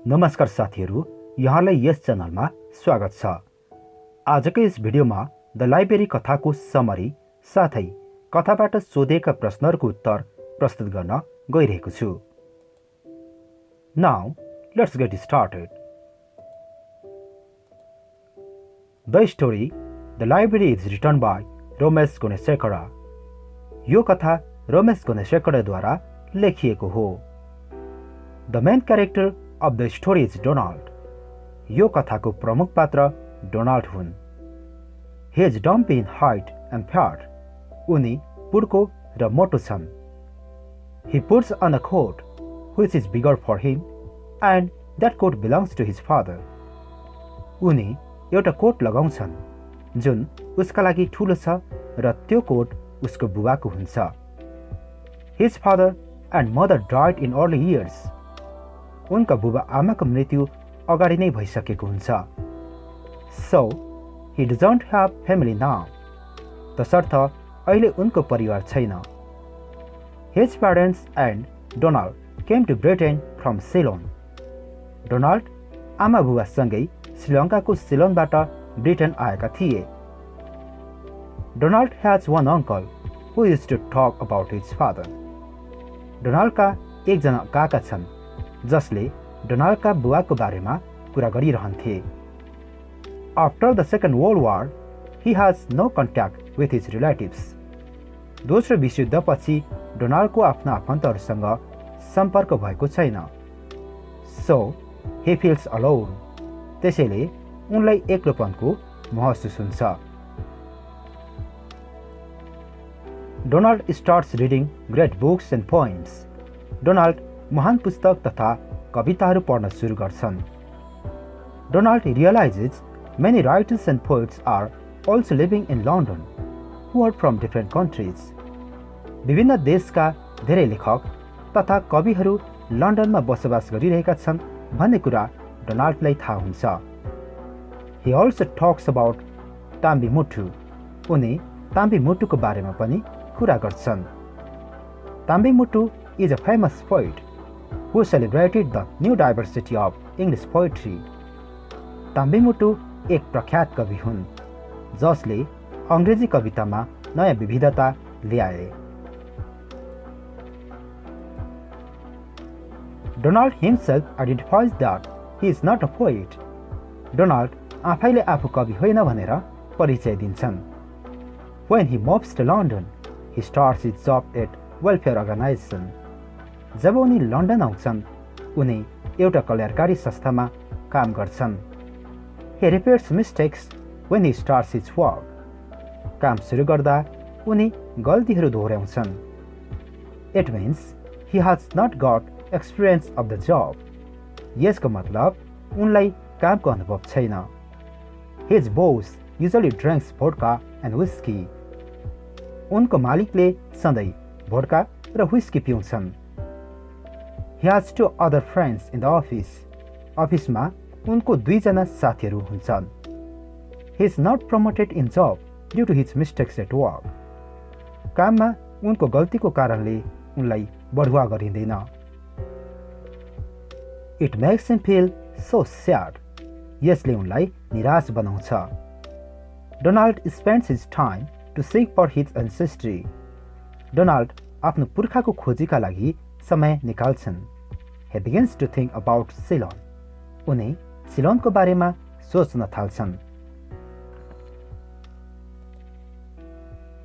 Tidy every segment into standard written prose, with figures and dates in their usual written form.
नमस्कार साथीहरू, यहाँलाई यस च्यानलमा स्वागत छ। आजको यस भिडियोमा द लाइब्रेरी कथाको समरी साथै कथाबाट सोधेका प्रश्नहरूको उत्तर प्रस्तुत गर्न गइरहेको छु। Now let's get started. The story the library is written by Ramesh Gunasekhar. यो कथा रमेश गुणशेखरद्वारा लेखिएको हो। The main character of the story is Donald. यो कथाको प्रमुख पात्र डोनाल्ड हुन्। He is dumpy in height and fat. उनी पुड्को र मोटो छन्। He puts on a coat which is bigger for him and that coat belongs to his father. उनी एउटा कोट लगाउँछन् जुन उसका लागि ठुलो छ र त्यो कोट उसको बुबाको हुन्छ। His father and mother died in early years. उनका बुबा आमाको मृत्यु अगाडि नै भइसकेको हुन्छ। So, he doesn't have family now. तसर्थ अहिले उनको परिवार छैन। His parents and Donald came to Britain from Ceylon. Donald आमा बुबासँगै श्रीलङ्काको सिलोनबाट ब्रिटेन आएका थिए। Donald has one uncle who used to talk about his father. डोनाल्डका एकजना काका छन् जसले डोनाल्डका बुवाको बारेमा कुरा गरिरहन्थे। After the Second World War, he has no contact with his relatives. दोस्रो विश्वयुद्धपछि डोनाल्डको आफ्ना आफन्तहरूसँग सम्पर्क भएको छैन। So, he feels alone. त्यसैले उनलाई एक्लोपनको महसुस हुन्छ। Donald starts reading great books and poems. Donald महान पुस्तक तथा कविताहरू पढ्न सुरु गर्छन्। Donald realizes many writers and poets are also living in London who are from different countries. विभिन्न देशका धेरै लेखक तथा कविहरू लन्डनमा बसोबास गरिरहेका छन् भन्ने कुरा डोनाल्डलाई थाहा हुन्छ। He also talks about Tambi मुटु। उनी ताम्बी मुटुको बारेमा पनि कुरा गर्छन्। ताम्बी मुटु is a famous poet who celebrated the new diversity of English poetry. Tambi मुटु एक प्रख्यात कवि हुन् जसले अङ्ग्रेजी कवितामा नयाँ विविधता ल्याए। Donald himself identifies that he is not a poet. Donald आफैले आफू कवि होइन भनेर परिचय दिन्छन्। When he moves to London, he starts his job at welfare organization. जब उनी लन्डन आउँछन्, उनी एउटा कल्याणकारी संस्थामा काम गर्छन्। He repeats mistakes when he starts his work. काम सुरु गर्दा उनी गल्तीहरू दोहोर्याउँछन्। It means he has not got experience of the job. यसको मतलब उनलाई कामको अनुभव छैन। His boss usually drinks vodka and whiskey. उनको मालिकले सधैँ भोड्का र whisky पिउँछन्। He has two other friends in the office. अफिसमा उनको दुईजना साथीहरू हुन्छन्। He is not promoted in job due to his mistakes at work. काममा उनको गल्तीको कारणले उनलाई बढुवा गरिँदैन। It makes him feel so sad. यसले उनलाई निराश बनाउँछ। Donald spends his time to seek for his ancestry. Donald आफ्नो पुर्खाको खोजीका लागि समय निकाल्छन्। He begins to think about Ceylon. उनी सिलोनको बारेमा सोच्न थाल्छन्।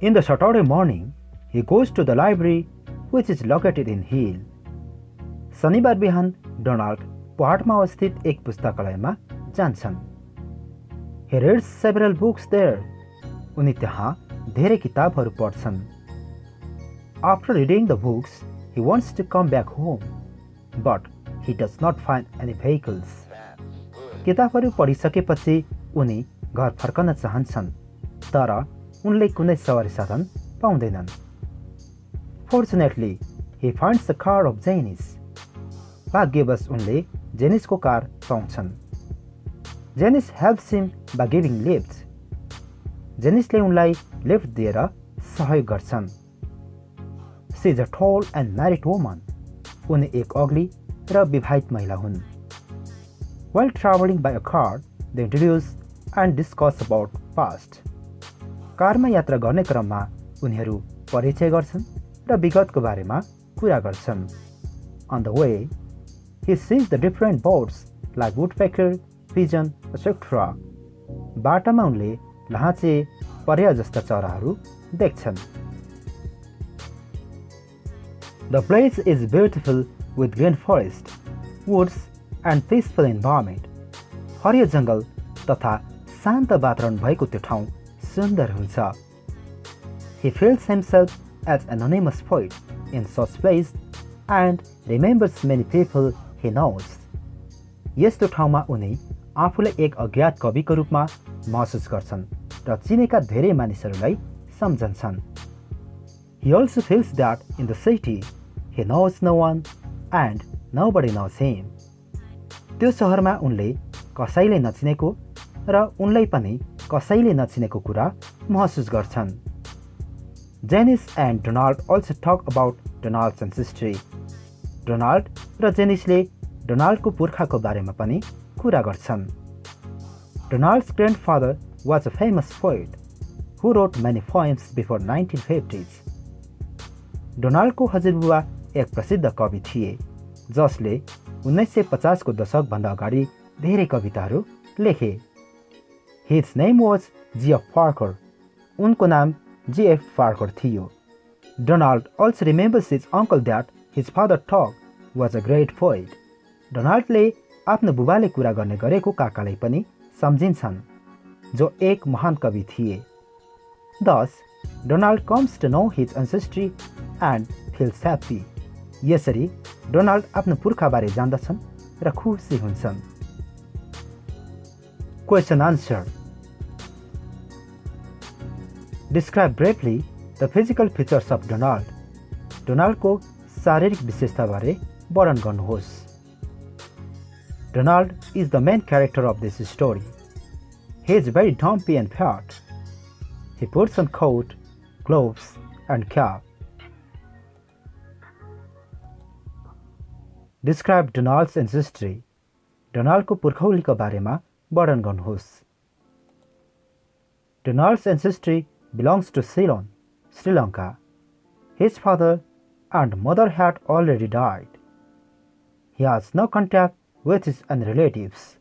In the Saturday morning, he goes to the library which is located in Hill. शनिबार बिहान डोनाल्ड पहाडमा अवस्थित एक पुस्तकालयमा जान्छन्। He reads several books there. उनी त्यहाँ धेरै किताबहरू पढ्छन्। After reading the books, he wants to come back home, but he does not find any vehicles. किताबहरू पढिसकेपछि उनी घर फर्कन चाहन्छन्, तर उनले कुनै सवारी साधन पाउँदैनन्। Fortunately, he finds the car of Janice. भाग्यवश उनले जेनिसको कार पाउँछन्। Janice helps him by giving lifts. जेनिसले उनलाई लिफ्ट दिएर सहयोग गर्छन्। She is a tall and married woman. उनी एक अग्ली र विवाहित महिला हुन्। While traveling by a car, they introduce and discuss about past. कारमा यात्रा गर्ने क्रममा उनीहरू परिचय गर्छन् र विगतको बारेमा कुरा गर्छन्. On the way, he sees the different birds like woodpecker, pigeon, etc. बाटामा उनले लाहाँचे, परेवा जस्ता चराहरू देख्छन्. The place is beautiful with green forest, woods and peaceful environment. हरियो जङ्गल तथा शान्त वातावरण भएको त्यो ठाउँ सुन्दर हुन्छ. He feels himself as an anonymous poet in such place and remembers many people he knows. यस्तो ठाउँमा उनी आफूलाई एक अज्ञात कविको रूपमा महसुस गर्छन् र चिनेका धेरै मानिसहरूलाई सम्झन्छन्. He also feels that in the city he knows no one and nobody knows him. त्यो सहरमा उनले कसैले नचिनेको र उनलाई पनि कसैले नचिनेको कुरा महसुस गर्छन्. Janice and Donald also talk about Donald's ancestry. Donald र जेनिसले डोनाल्डको पुर्खाको बारेमा पनि कुरा गर्छन्. Donald's grandfather was a famous poet who wrote many poems before 1950s. डोनाल्डको हजुरबुबा एक प्रसिद्ध कवि थिए जसले 1950 को दशकभन्दा अगाडि धेरै कविताहरू लेखे. His name was G.F. Parker. उनको नाम G.F. Parker थियो. Donald also remembers his uncle that his father talk was a great poet. डोनाल्डले आफ्नो बुबाले कुरा गर्ने गरेको काकालाई पनि सम्झिन्छन् जो एक महान कवि थिए. Thus, Donald comes to know his ancestry and feels happy. यसरी डोनाल्ड आफ्नो पुर्खाबारे जान्दछन् र खुसी हुन्छन्. Question answer. Describe briefly the physical features of Donald. डोनाल्डको शारीरिक विशेषताबारे वर्णन गर्नुहोस्. Donald is the main character of this story. He is very dumpy and fat. He puts on coat, gloves and cap. Describe Donald's ancestry. डोनाल्डको पुर्खौलीको बारेमा वर्णन गर्नुहोस्. Donald's ancestry belongs to Ceylon, Sri Lanka. His father and mother had already died. He has no contact with his own relatives.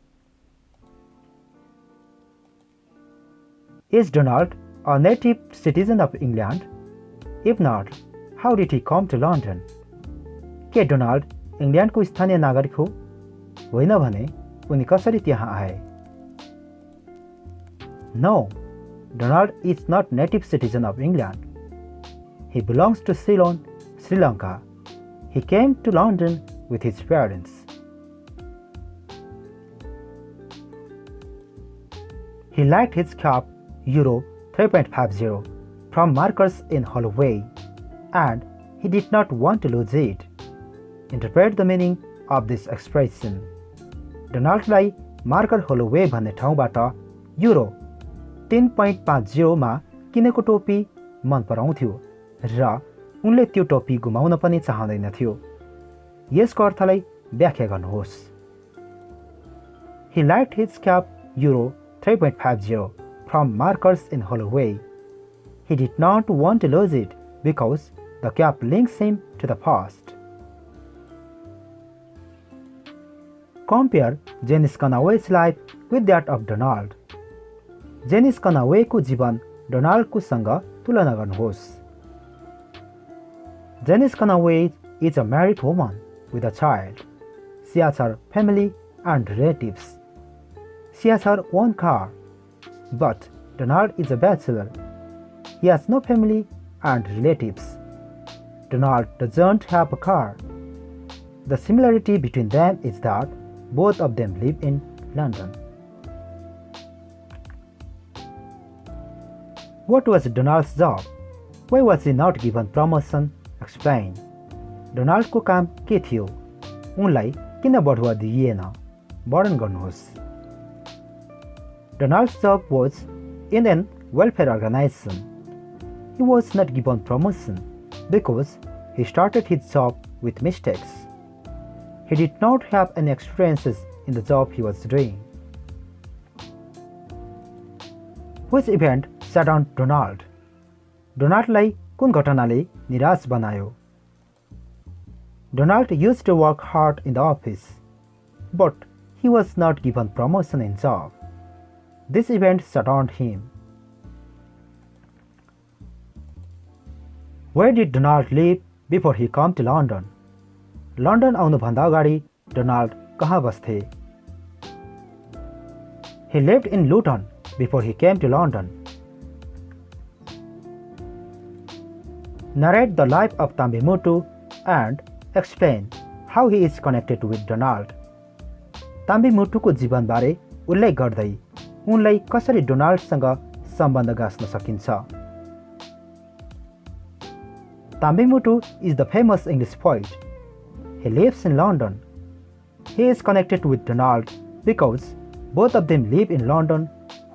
Is Donald a native citizen of England? If not, how did he come to London? के Donald इङ्ल्यान्डको स्थानीय नागरिक हो? होइन भने उनी कसरी त्यहाँ आए? No, Donald is not native citizen of England. He belongs to Ceylon, Sri Lanka. He came to London with his parents. He liked his cap Euro 3.50 from Markers in Holloway and he did not want to lose it. Interpret the meaning of this expression. डोनाल्डलाई Marker Holloway भन्ने ठाउँबाट euro 3.50 मा किनेको टोपी मन पराउँथ्यो र उनले त्यो टोपी गुमाउन पनि चाहँदैनथ्यो. यसको अर्थलाई व्याख्या गर्नुहोस्. He liked his cap Euro 3.50 from Markers in Holloway. He did not want to lose it because the cap links him to the past. Compare Janice Conaway's life with that of Donald. Janice Conawayको जीवन डोनाल्डको सँग तुलना गर्नुहोस्. Janice Conaway is a married woman with a child. She has her family and relatives. She has her own car. But Donald is a bachelor. He has no family and relatives. Donald doesn't have a car. The similarity between them is that both of them live in London. What was Donald's job? Why was he not given promotion? Explain. डोनाल्डको काम के थियो? उनलाई किन बढुवा दिइएन? वर्णन गर्नुहोस्. Donald's job was in an welfare organization. He was not given promotion because he started his job with mistakes. He did not have any experiences in the job he was doing. Which event saddened Donald? डोनाल्डलाई कुन घटनाले निराश बनायो? Donald used to work hard in the office, but he was not given promotion in job. This event saddened him. Where did Donald live before he came to London? London आउनुभन्दा अगाडि Donald कहाँ बस्थे? He lived in Luton before he came to London. Narrate the life of Tambimutu and explain how he is connected with Donald. ताम्बीमुटुको जीवनबारे उल्लेख गर्दै उनलाई कसरी डोनाल्डसँग सम्बन्ध गाँच्न सकिन्छ? Tambimutu is the famous English poet. He lives in London. He is connected with Donald because both of them live in London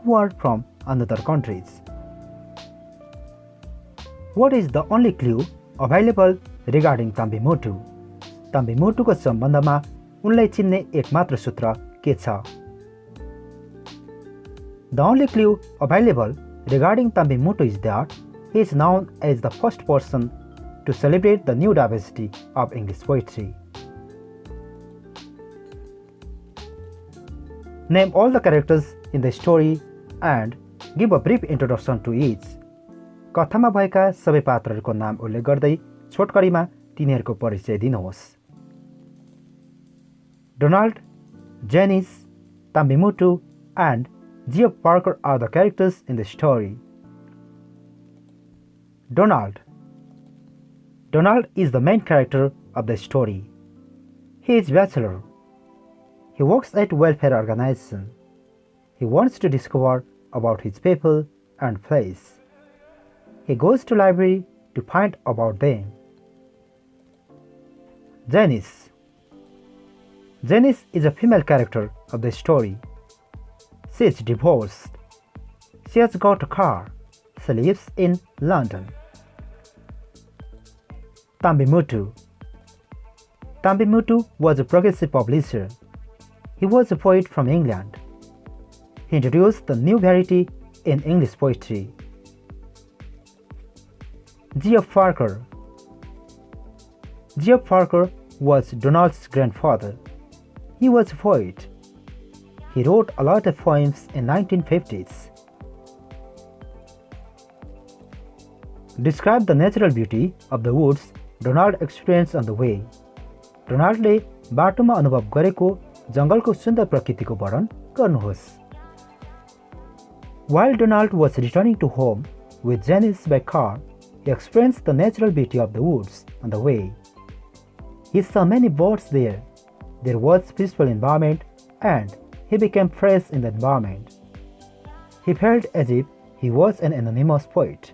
who are from another countries. What is the only clue available regarding Tambimutu? ताम्बीमुटुको सम्बन्धमा उनलाई चिन्ने एकमात्र सूत्र के छ? The only clue available regarding Tambimutu is that he is known as the first person to celebrate the new diversity of English poetry. Name all the characters in the story and give a brief introduction to each. कथामा भएका सबै पात्रहरूको नाम उल्लेख गर्दै छोटकरीमा तिनीहरूको परिचय दिनुहोस्. Donald, Janice, Tambimutu, and Geoff Parker are the characters in the story. Donald. Donald is the main character of the story. He is bachelor. He works at welfare organization. He wants to discover about his people and place. He goes to library to find about them. Janice. Janice is a female character of the story. She is divorced. She has got a car. She lives in London. Tambimutu. Tambimutu was a progressive publisher. He was a poet from England. He introduced the new variety in English poetry. Geoff Parker. Geoff Parker was Donald's grandfather. He was a poet. He wrote a lot of poems in 1950s. Describe the natural beauty of the woods Donald experienced on the way. डोनाल्डले बाटोमा अनुभव गरेको जंगलको सुन्दर प्रकृतिको वर्णन गर्नुहोस्. While Donald was returning to home with Janice by car, he experienced the natural beauty of the woods on the way. He saw many birds there. There was peaceful environment and he became fresh in the environment. He felt as if he was an anonymous poet.